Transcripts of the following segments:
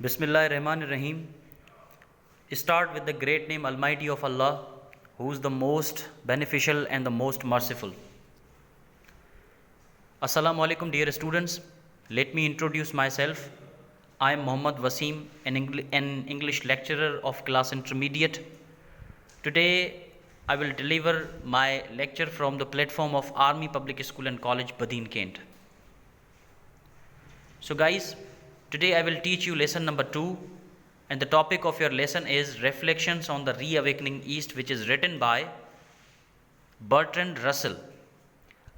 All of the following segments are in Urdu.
Bismillah ar-Rahman ar-Rahim. Start with the great name Almighty of Allah, who is the most beneficial and the most merciful. Assalamu alaikum, dear students. Let me introduce myself. I am Muhammad Wasim, an English lecturer of class intermediate. Today, I will deliver my lecture from the platform of Army Public School and College, Badin, Kent. So guys, today I will teach you lesson number 2, and the topic of your lesson is Reflections on the Reawakening East, which is written by Bertrand Russell.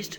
East,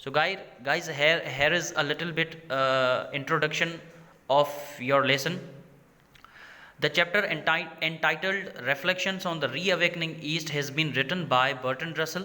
So guys, here is a little bit introduction of your lesson. The chapter entitled Reflections on the Reawakening East has been written by Bertrand Russell.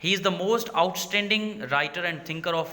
He is the most outstanding writer and thinker of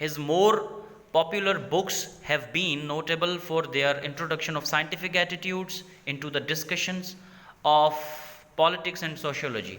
His more popular books have been notable for their introduction of scientific attitudes into the discussions of politics and sociology.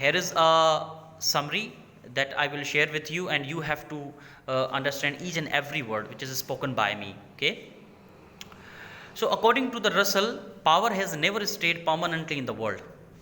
here is a summary that I will share with you, and you have to understand each and every word which is spoken by me. Okay. So according to the Russell, power has never stayed permanently in the world.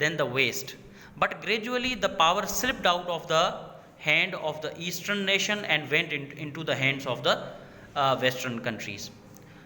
than the west, but gradually the power slipped out of the hand of the eastern nation and went into the hands of the western countries.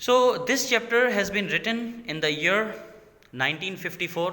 So this chapter has been written in the year 1954.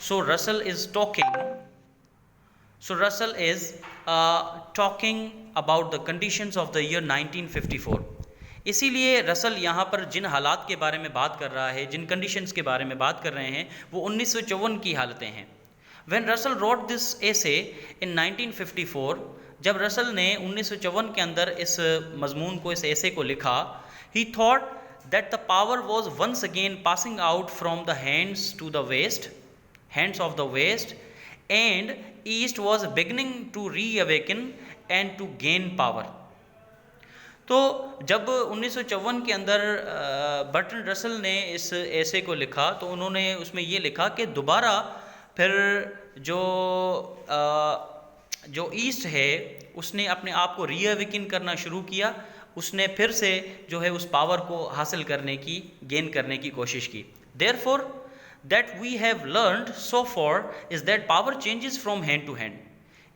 So Russell is talking about the conditions of the year 1954. اسی لیے رسل یہاں پر جن حالات کے بارے میں بات کر رہا ہے، جن کنڈیشنز کے بارے میں بات کر رہے ہیں، وہ 1954 کی حالتیں ہیں. When Russell wrote this essay in 1954, جب رسل نے 1954 کے اندر اس مضمون کو، اس ایسے کو لکھا، he thought that the power was once again passing out from the hands of the West, and East was beginning to reawaken and to gain power. تو جب 1954 کے اندر برٹرنڈ رسل نے اس ایسے کو لکھا تو انہوں نے اس میں یہ لکھا کہ دوبارہ پھر جو ایسٹ ہے اس نے اپنے آپ کو ری اویکن کرنا شروع کیا، اس نے پھر سے جو ہے اس پاور کو حاصل کرنے کی، گین کرنے کی کوشش کی. Therefore that we have learned so far is that power changes from hand to hand.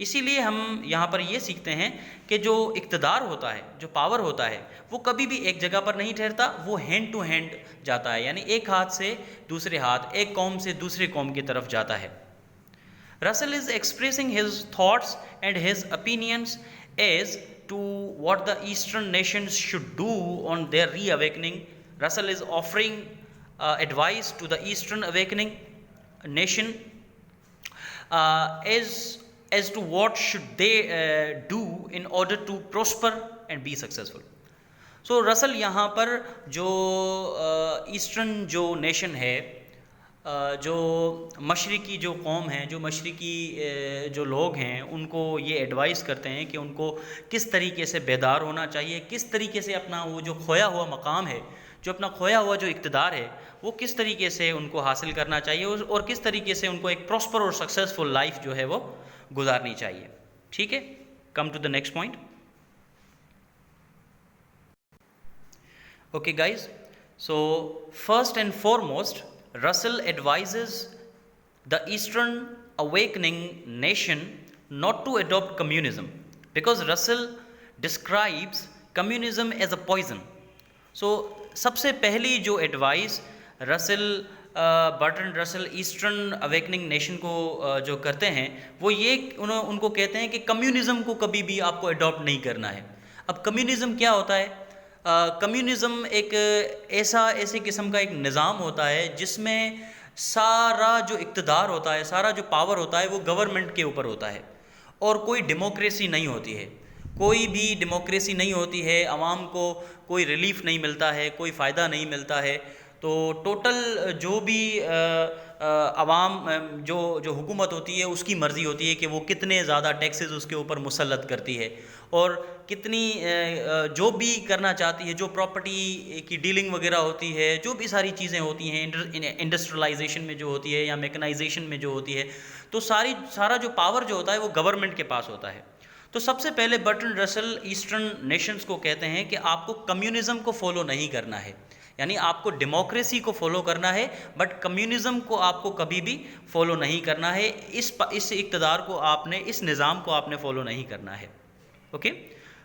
اسی لیے ہم یہاں پر یہ سیکھتے ہیں کہ جو اقتدار ہوتا ہے، جو پاور ہوتا ہے، وہ کبھی بھی ایک جگہ پر نہیں ٹھہرتا، وہ ہینڈ ٹو ہینڈ جاتا ہے، یعنی ایک ہاتھ سے دوسرے ہاتھ، ایک قوم سے دوسرے قوم کی طرف جاتا ہے. Russell is expressing his thoughts and his opinions as to what the Eastern nations should do on their reawakening. Russell is offering advice to the Eastern awakening nation as to what should they do in order to prosper and be successful. So رسل یہاں پر جو ایسٹرن جو نیشن ہے، جو مشرقی جو قوم ہیں، جو مشرقی جو لوگ ہیں، ان کو یہ ایڈوائز کرتے ہیں کہ ان کو کس طریقے سے بیدار ہونا چاہیے، کس طریقے سے اپنا وہ جو کھویا ہوا مقام ہے، جو اپنا کھویا ہوا جو اقتدار ہے، وہ کس طریقے سے ان کو حاصل کرنا چاہیے، اور کس طریقے سے ان کو ایک پراسپر اور سکسیزفل لائف جو ہے وہ گزارنی چاہیے. ٹھیک ہے، come to the next point. Okay guys, so first and foremost, Russell advises the Eastern awakening nation not to adopt communism, because Russell describes communism as a poison. So سب سے پہلی جو ایڈوائز برٹرنڈ رسل ایسٹرن اویکننگ نیشن کو جو کرتے ہیں، وہ یہ ان کو کہتے ہیں کہ کمیونزم کو کبھی بھی آپ کو اڈاپٹ نہیں کرنا ہے. اب کمیونزم کیا ہوتا ہے؟ کمیونزم ایک ایسے قسم کا ایک نظام ہوتا ہے جس میں سارا جو اقتدار ہوتا ہے، سارا جو پاور ہوتا ہے، وہ گورنمنٹ کے اوپر ہوتا ہے، اور کوئی ڈیموکریسی نہیں ہوتی ہے، کوئی بھی ڈیموکریسی نہیں ہوتی ہے، عوام کو کوئی ریلیف نہیں ملتا ہے، کوئی فائدہ نہیں ملتا ہے. تو ٹوٹل جو بھی عوام جو حکومت ہوتی ہے اس کی مرضی ہوتی ہے کہ وہ کتنے زیادہ ٹیکسز اس کے اوپر مسلط کرتی ہے، اور کتنی جو بھی کرنا چاہتی ہے، جو پراپرٹی کی ڈیلنگ وغیرہ ہوتی ہے، جو بھی ساری چیزیں ہوتی ہیں انڈسٹریلائزیشن میں جو ہوتی ہے یا میکنائزیشن میں جو ہوتی ہے، تو سارا جو پاور جو ہوتا ہے وہ گورنمنٹ کے پاس ہوتا ہے. تو سب سے پہلے برٹرنڈ رسل ایسٹرن نیشنز کو کہتے ہیں کہ آپ کو کمیونزم کو فالو نہیں کرنا ہے، یعنی آپ کو ڈیموکریسی کو فالو کرنا ہے، بٹ کمیونزم کو آپ کو کبھی بھی فالو نہیں کرنا ہے. اس اقتدار کو آپ نے، اس نظام کو آپ نے فالو نہیں کرنا ہے. Okay,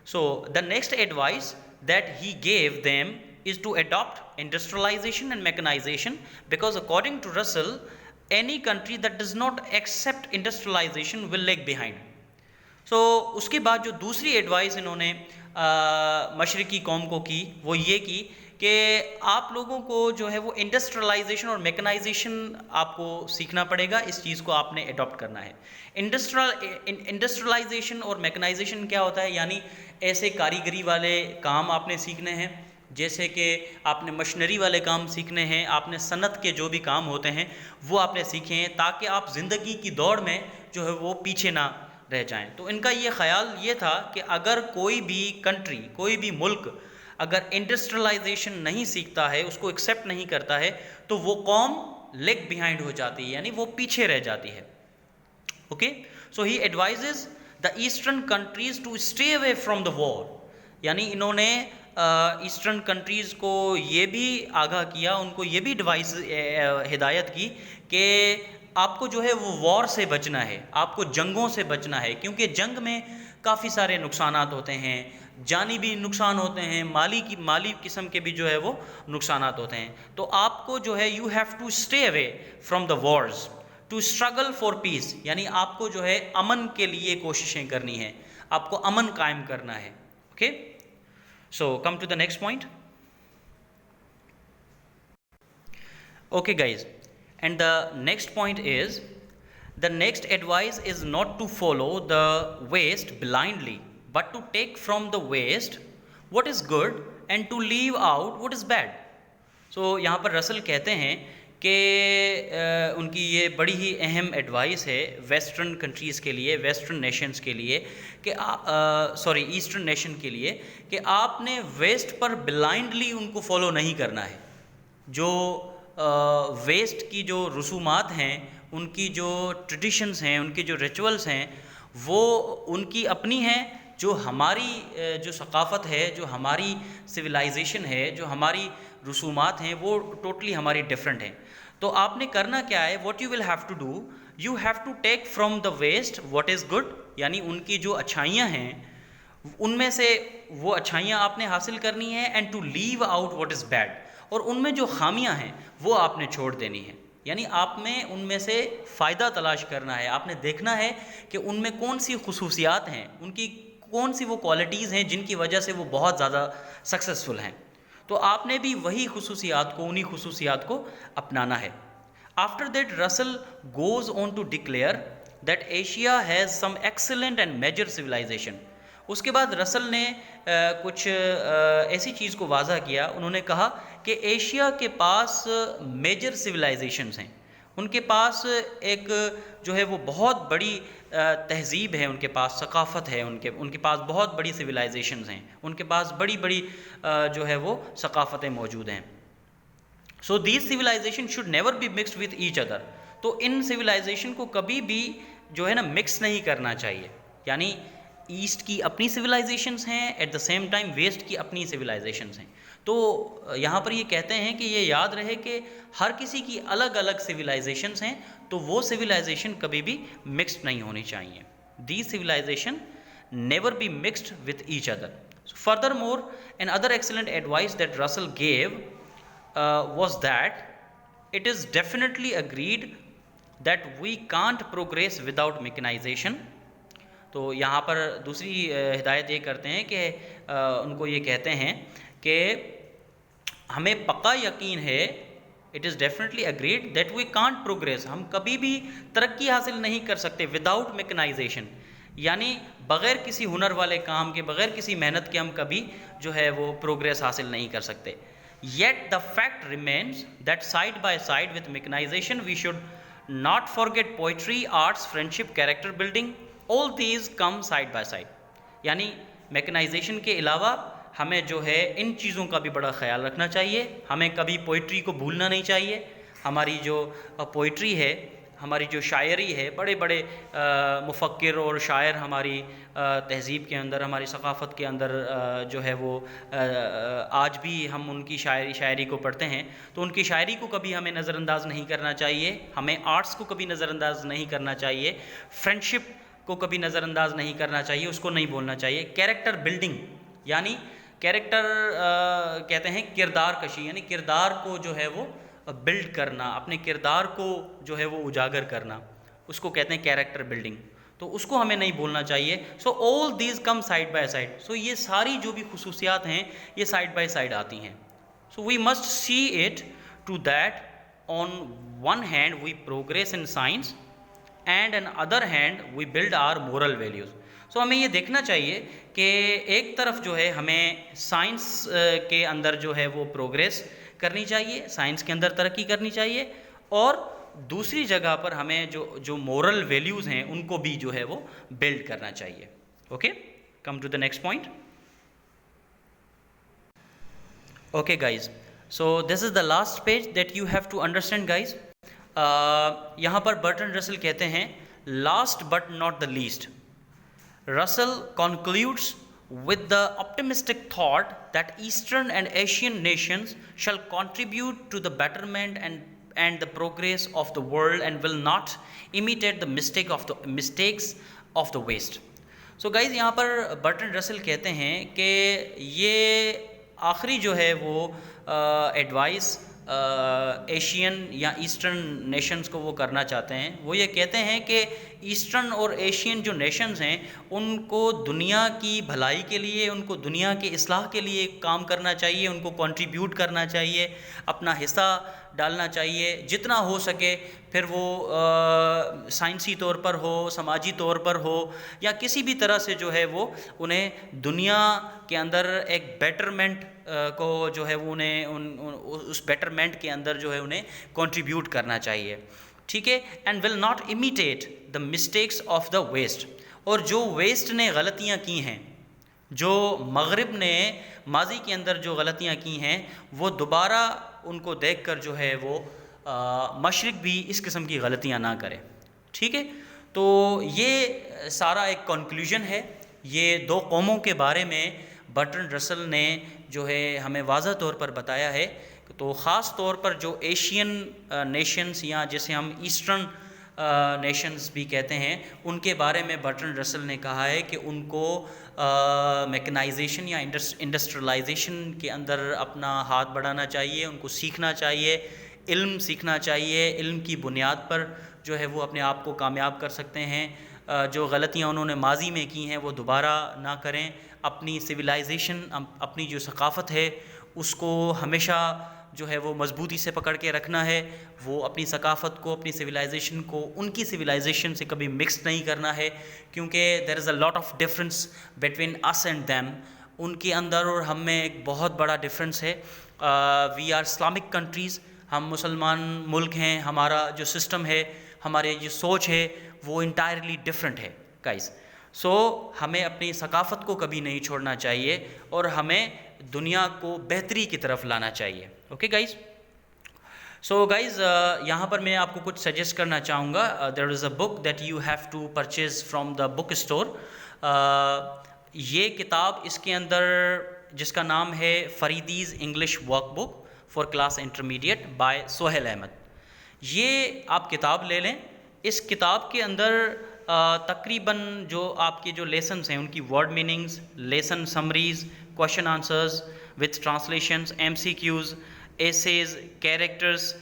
so the next advice that he gave them is to adopt industrialisation and mechanisation, because according to Russell any country that does not accept industrialisation will lag behind. So اس کے بعد جو دوسری ایڈوائز انہوں نے مشرقی قوم کو کی، وہ یہ کی کہ آپ لوگوں کو جو ہے وہ انڈسٹریلائزیشن اور میکنائزیشن آپ کو سیکھنا پڑے گا، اس چیز کو آپ نے اڈاپٹ کرنا ہے. انڈسٹریلائزیشن اور میکنائزیشن کیا ہوتا ہے؟ یعنی ایسے کاریگری والے کام آپ نے سیکھنے ہیں، جیسے کہ آپ نے مشنری والے کام سیکھنے ہیں، آپ نے صنعت کے جو بھی کام ہوتے ہیں وہ آپ نے سیکھے ہیں، تاکہ آپ زندگی کی دوڑ میں جو ہے وہ پیچھے نہ رہ جائیں. تو ان کا یہ خیال یہ تھا کہ اگر کوئی بھی کنٹری، کوئی بھی ملک اگر انڈسٹریلائزیشن نہیں سیکھتا ہے، اس کو ایکسیپٹ نہیں کرتا ہے، تو وہ قوم لیگ بیہائنڈ ہو جاتی ہے، یعنی وہ پیچھے رہ جاتی ہے. Okay, so he advises the eastern countries to stay away from the war. یعنی انہوں نے ایسٹرن کنٹریز کو یہ بھی آگاہ کیا، ان کو یہ بھی ہدایت کی کہ آپ کو جو ہے وہ وار سے بچنا ہے، آپ کو جنگوں سے بچنا ہے، کیونکہ جنگ میں کافی سارے نقصانات ہوتے ہیں، جانی بھی نقصان ہوتے ہیں، مالی قسم کے بھی جو ہے وہ نقصانات ہوتے ہیں. تو آپ کو جو ہے you have to stay away from the wars to struggle for peace, یعنی آپ کو جو ہے امن کے لیے کوششیں کرنی ہیں، آپ کو امن قائم کرنا ہے. Okay, so come to the next point. Okay guys, and the next point is, the next advice is not to follow the waste blindly, but to take from the waste what is good and to leave out what is bad. So یہاں پر رسل کہتے ہیں کہ ان کی یہ بڑی ہی اہم ایڈوائس ہے ویسٹرن کنٹریز کے لیے، ویسٹرن نیشنز کے لیے، کہ ایسٹرن نیشن کے لیے، کہ آپ نے ویسٹ پر بلائنڈلی ان کو فالو نہیں کرنا ہے. جو ویسٹ کی جو رسومات ہیں، ان کی جو ٹریڈیشنز ہیں، ان کی جو ریچولز ہیں، وہ ان کی اپنی ہیں. جو ہماری جو ثقافت ہے، جو ہماری سویلائزیشن ہے، جو ہماری رسومات ہیں، وہ ٹوٹلی ہماری ڈفرینٹ ہیں. تو آپ نے کرنا کیا ہے، what you will have to do, you have to take from the west what is good, یعنی ان کی جو اچھائیاں ہیں ان میں سے وہ اچھائیاں آپ نے حاصل کرنی ہیں، and to leave out what is bad, اور ان میں جو خامیاں ہیں وہ آپ نے چھوڑ دینی ہیں. یعنی آپ نے ان میں سے فائدہ تلاش کرنا ہے، آپ نے دیکھنا ہے کہ ان میں کون سی خصوصیات ہیں، ان کی کون سی وہ کوالٹیز ہیں جن کی وجہ سے وہ بہت زیادہ سکسیزفل ہیں. تو آپ نے بھی وہی خصوصیات کو، انہی خصوصیات کو اپنانا ہے. After that Russell goes on to declare that Asia has some excellent and major civilisation. اس کے بعد رسل نے کچھ ایسی چیز کو واضح کیا، انہوں نے کہا کہ ایشیا کے پاس میجر سویلائزیشنز ہیں، ان کے پاس ایک جو ہے وہ بہت بڑی تہذیب ہے، ان کے پاس ثقافت ہے، ان کے پاس بہت بڑی سویلائزیشنز ہیں، ان کے پاس بڑی بڑی جو ہے وہ ثقافتیں موجود ہیں. So these civilisation should never be mixed with each other. تو ان سویلائزیشن کو کبھی بھی جو ہے نا مکس نہیں کرنا چاہیے. یعنی ایسٹ کی اپنی سویلائزیشنز ہیں، at the same time west کی اپنی سویلائزیشنز ہیں. تو یہاں پر یہ کہتے ہیں کہ یہ یاد رہے کہ ہر کسی کی الگ الگ سویلائزیشنز ہیں، تو وہ سویلائزیشن کبھی بھی مکسڈ نہیں ہونی چاہیے. These civilisation never be mixed with each other. Furthermore another excellent advice that Russell gave was that it is definitely agreed that we can't progress without mechanization. تو یہاں پر دوسری ہدایت یہ کرتے ہیں کہ ان کو یہ کہتے ہیں کہ ہمیں پکا یقین ہے، it is definitely agreed that we can't progress، ہم کبھی بھی ترقی حاصل نہیں کر سکتے without mechanization، یعنی بغیر کسی ہنر والے کام کے، بغیر کسی محنت کے ہم کبھی جو ہے وہ پروگریس حاصل نہیں کر سکتے. Yet the fact remains that side by side with mechanization we should not forget poetry, arts, friendship, character building. All these come side by side. یعنی میکنائزیشن کے علاوہ ہمیں جو ہے ان چیزوں کا بھی بڑا خیال رکھنا چاہیے. ہمیں کبھی پوئٹری کو بھولنا نہیں چاہیے. ہماری جو پوئٹری ہے، ہماری جو شاعری ہے، بڑے بڑے مفکر اور شاعر ہماری تہذیب کے اندر، ہماری ثقافت کے اندر جو ہے وہ آج بھی ہم ان کی شاعری کو پڑھتے ہیں، تو ان کی شاعری کو کبھی ہمیں نظر انداز نہیں کرنا چاہیے. ہمیں آرٹس کو کبھی نظر انداز نہیں کرنا چاہیے. فرینڈشپ کو کبھی نظر انداز نہیں کرنا چاہیے، اس کو نہیں بولنا چاہیے. کیریکٹر بلڈنگ، یعنی کیریکٹر کہتے ہیں کردار کشی، یعنی کردار کو جو ہے وہ بلڈ کرنا، اپنے کردار کو جو ہے وہ اجاگر کرنا، اس کو کہتے ہیں کیریکٹر بلڈنگ. تو اس کو ہمیں نہیں بولنا چاہیے. So all these come side by side. So یہ ساری جو بھی خصوصیات ہیں یہ سائڈ بائی سائڈ آتی ہیں. So we must see it to that on one hand we progress in science and in other hand we build our moral values. So ہمیں یہ دیکھنا چاہیے کہ ایک طرف جو ہے ہمیں سائنس کے اندر جو ہے وہ پروگریس کرنی چاہیے، سائنس کے اندر ترقی کرنی چاہیے، اور دوسری جگہ پر ہمیں جو مورل ویلیوز ہیں ان کو بھی جو ہے وہ بلڈ کرنا چاہیے. Okay, come to the next point. Okay guys, so this is the last page that you have to understand guys. یہاں پر برٹرنڈ رسل کہتے ہیں last but not the least. Russell concludes with the optimistic thought that Eastern and Asian nations shall contribute to the betterment and the progress of the world and will not imitate the mistakes of the West. So guys, یہاں پر برٹرنڈ رسل کہتے ہیں کہ یہ آخری جو ہے وہ ایڈوائس ایشین یا ایسٹرن نیشنز کو وہ کرنا چاہتے ہیں. وہ یہ کہتے ہیں کہ ایسٹرن اور ایشین جو نیشنز ہیں ان کو دنیا کی بھلائی کے لیے، ان کو دنیا کے اصلاح کے لیے کام کرنا چاہیے، ان کو کنٹریبیوٹ کرنا چاہیے، اپنا حصہ ڈالنا چاہیے جتنا ہو سکے. پھر وہ سائنسی طور پر ہو، سماجی طور پر ہو، یا کسی بھی طرح سے جو ہے وہ انہیں دنیا کے اندر ایک بیٹرمنٹ کو جو ہے وہ انہیں اس بیٹرمنٹ کے اندر جو ہے انہیں کنٹریبیوٹ کرنا چاہیے. ٹھیک ہے. And will not imitate the mistakes of the west. اور جو ویسٹ نے غلطیاں کی ہیں، جو مغرب نے ماضی کے اندر جو غلطیاں کی ہیں، وہ دوبارہ ان کو دیکھ کر جو ہے وہ مشرق بھی اس قسم کی غلطیاں نہ کرے. ٹھیک ہے. تو یہ سارا ایک کنکلوژن ہے. یہ دو قوموں کے بارے میں برٹرنڈ رسل نے جو ہے ہمیں واضح طور پر بتایا ہے. تو خاص طور پر جو ایشین نیشنز یا جسے ہم ایسٹرن نیشنز بھی کہتے ہیں، ان کے بارے میں برٹرنڈ رسل نے کہا ہے کہ ان کو میکنائزیشن یا انڈسٹریلائزیشن کے اندر اپنا ہاتھ بڑھانا چاہیے، ان کو سیکھنا چاہیے، علم سیکھنا چاہیے. علم کی بنیاد پر جو ہے وہ اپنے آپ کو کامیاب کر سکتے ہیں. جو غلطیاں انہوں نے ماضی میں کی ہیں وہ دوبارہ نہ کریں. اپنی سویلائزیشن، اپنی جو ثقافت ہے اس کو ہمیشہ جو ہے وہ مضبوطی سے پکڑ کے رکھنا ہے. وہ اپنی ثقافت کو، اپنی سویلائزیشن کو ان کی سویلائزیشن سے کبھی مکس نہیں کرنا ہے، کیونکہ there is a lot of difference between us and them. ان کے اندر اور ہم میں ایک بہت بڑا ڈفرینس ہے. وی آر اسلامک کنٹریز، ہم مسلمان ملک ہیں. ہمارا جو سسٹم ہے، ہمارے جو سوچ ہے وہ انٹائرلی ڈفرینٹ ہے گائز. سو ہمیں اپنی ثقافت کو کبھی نہیں چھوڑنا چاہیے اور ہمیں دنیا کو بہتری کی طرف لانا چاہیے. Okay guys. سو گائز یہاں پر میں آپ کو کچھ سجیسٹ کرنا چاہوں گا. There is a book that you have to purchase from the book store. یہ کتاب اس کے اندر جس کا نام ہے فریدیز English workbook for class intermediate by Sohail Ahmed. یہ آپ کتاب لے لیں. اس کتاب کے اندر تقریباً جو آپ کے جو لیسنس ہیں ان کی word meanings, lesson summaries, question answers with translations, M C Qs, essays, characters,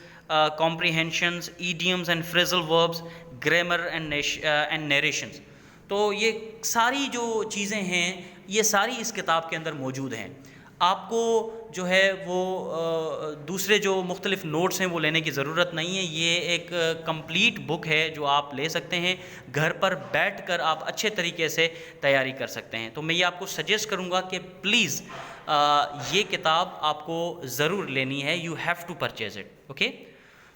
comprehensions, idioms and phrasal verbs, grammar and narrations. تو یہ ساری جو چیزیں ہیں یہ ساری اس کتاب کے اندر موجود ہیں. آپ کو جو ہے وہ دوسرے جو مختلف نوٹس ہیں وہ لینے کی ضرورت نہیں ہے. یہ ایک کمپلیٹ بک ہے جو آپ لے سکتے ہیں. گھر پر بیٹھ کر آپ اچھے طریقے سے تیاری کر سکتے ہیں. تو میں یہ آپ کو سجیسٹ کروں گا کہ پلیز یہ کتاب آپ کو ضرور لینی ہے. You have to purchase it. Okay.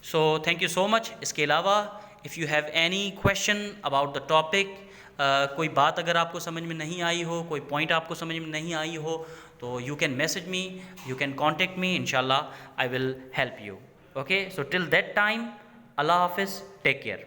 So thank you so much. اس کے علاوہ if you have any question about the topic, کوئی بات اگر آپ کو سمجھ میں نہیں آئی ہو، کوئی پوائنٹ آپ کو سمجھ میں نہیں آئی ہو، تو you can message me, you can contact me. انشاءاللہ I will help you. Okay. So till that time, اللہ حافظ. Take care.